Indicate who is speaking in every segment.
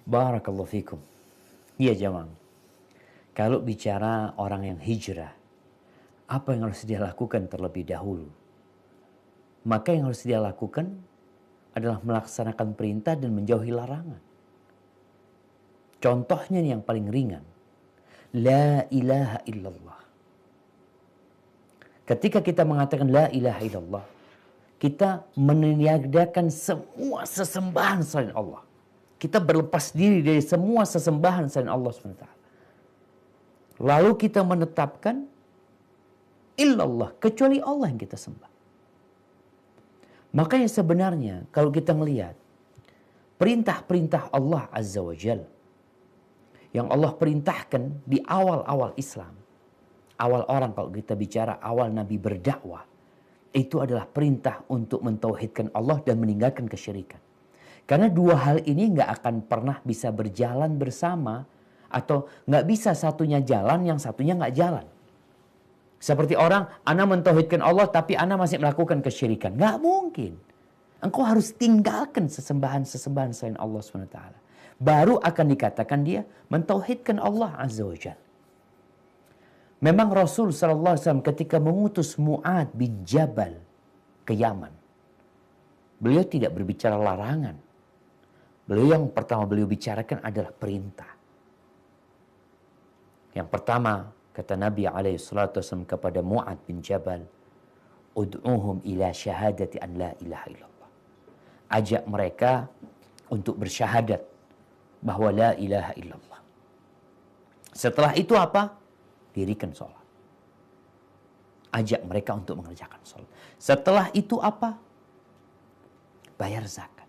Speaker 1: Barakallahu fikum. Iya jemaah. Kalau bicara orang yang hijrah, apa yang harus dia lakukan terlebih dahulu? Maka yang harus dia lakukan adalah melaksanakan perintah dan menjauhi larangan. Contohnya yang paling ringan. La ilaha illallah. Ketika kita mengatakan la ilaha illallah, kita meniadakan semua sesembahan selain Allah. Kita berlepas diri dari semua sesembahan selain Allah SWT. Lalu kita menetapkan illallah, kecuali Allah yang kita sembah. Makanya sebenarnya kalau kita melihat perintah-perintah Allah Azza wa Jal yang Allah perintahkan di awal-awal Islam, awal orang kalau kita bicara awal Nabi berdakwah, itu adalah perintah untuk mentauhidkan Allah dan meninggalkan kesyirikan. Karena dua hal ini nggak akan pernah bisa berjalan bersama, atau nggak bisa satunya jalan, yang satunya nggak jalan. Seperti orang, ana mentauhidkan Allah tapi ana masih melakukan kesyirikan. Nggak mungkin. Engkau harus tinggalkan sesembahan-sesembahan selain Allah SWT. Baru akan dikatakan dia mentauhidkan Allah Azza wa Jalla. Memang Rasul SAW ketika mengutus Mu'ad bin Jabal ke Yaman, beliau tidak berbicara larangan. Beliau yang pertama beliau bicarakan adalah perintah. Yang pertama kata Nabi SAW kepada Mu'ad bin Jabal, ud'uhum ila syahadati an la ilaha illallah. Ajak mereka untuk bersyahadat bahwa la ilaha illallah. Setelah itu apa? Dirikan sholat. Ajak mereka untuk mengerjakan sholat. Setelah itu apa? Bayar zakat.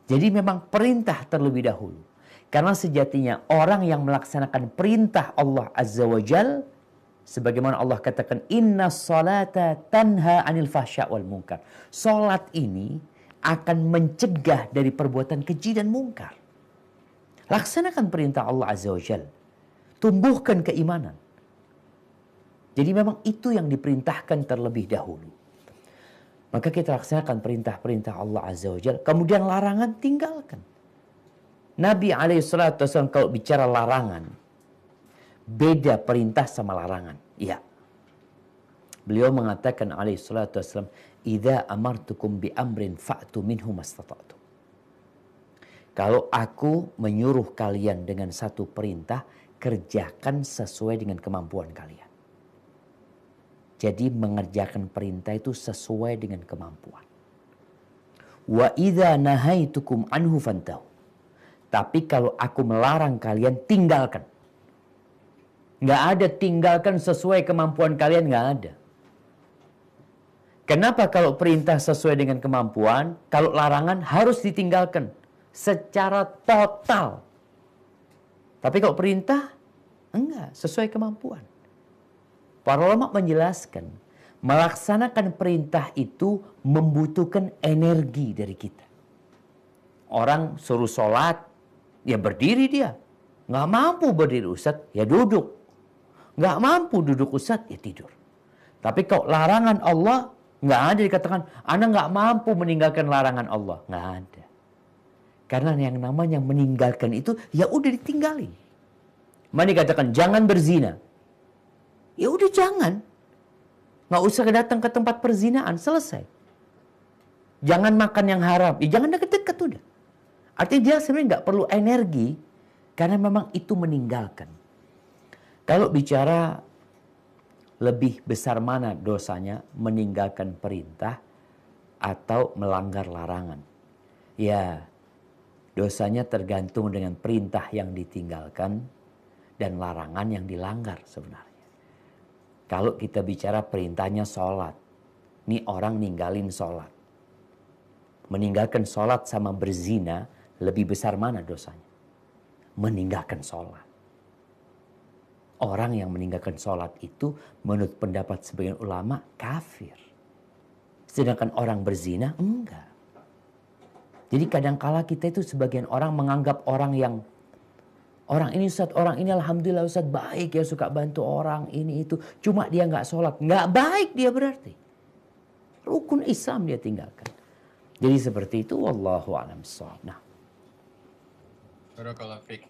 Speaker 1: Jadi memang perintah terlebih dahulu. Karena sejatinya orang yang melaksanakan perintah Allah Azza wa Jal, sebagaimana Allah katakan, inna salata tanha anil fahsya wal munkar. Salat ini akan mencegah dari perbuatan keji dan mungkar. Laksanakan perintah Allah Azza wa Jal. Tumbuhkan keimanan. Jadi memang itu yang diperintahkan terlebih dahulu. Maka kita laksanakan perintah-perintah Allah Azza wa Jalla. Kemudian larangan tinggalkan. Nabi SAW kalau bicara larangan, beda perintah sama larangan. Ya. Beliau mengatakan SAW, idza amartukum bi amrin fa'tu minhu mastata'tum. Kalau aku menyuruh kalian dengan satu perintah, kerjakan sesuai dengan kemampuan kalian. Jadi mengerjakan perintah itu sesuai dengan kemampuan. Wa idza nahaitukum anhu fantahu. Tapi kalau aku melarang kalian, tinggalkan. Nggak ada tinggalkan sesuai kemampuan kalian, nggak ada. Kenapa kalau perintah sesuai dengan kemampuan, kalau larangan harus ditinggalkan secara total. Tapi kalau perintah, enggak, sesuai kemampuan. Para ulama menjelaskan, melaksanakan perintah itu membutuhkan energi dari kita. Orang suruh sholat, ya berdiri dia. Nggak mampu berdiri Ustaz, ya duduk. Nggak mampu duduk Ustaz, ya tidur. Tapi kalau larangan Allah, nggak ada dikatakan, Anda nggak mampu meninggalkan larangan Allah. Nggak ada. Karena yang namanya meninggalkan itu, ya udah ditinggalin. Mana dikatakan, jangan berzina. Ya udah jangan. Nggak usah datang ke tempat perzinaan, selesai. Jangan makan yang haram. Ya jangan deket-deket udah. Artinya dia sebenarnya nggak perlu energi, karena memang itu meninggalkan. Kalau bicara lebih besar mana dosanya, meninggalkan perintah atau melanggar larangan. Ya, dosanya tergantung dengan perintah yang ditinggalkan dan larangan yang dilanggar sebenarnya. Kalau kita bicara perintahnya sholat. Ini orang ninggalin sholat. Meninggalkan sholat sama berzina, lebih besar mana dosanya? Meninggalkan sholat. Orang yang meninggalkan sholat itu, menurut pendapat sebagian ulama, kafir. Sedangkan orang berzina, enggak. Jadi kadangkala kita itu sebagian orang menganggap orang yang orang ini Ustaz, orang ini alhamdulillah Ustaz baik ya, suka bantu orang ini itu. Cuma dia nggak sholat. Nggak baik dia berarti. Rukun Islam dia tinggalkan. Jadi seperti itu. Wallahu a'lam bishawab. Nah.
Speaker 2: Barakallah fiik.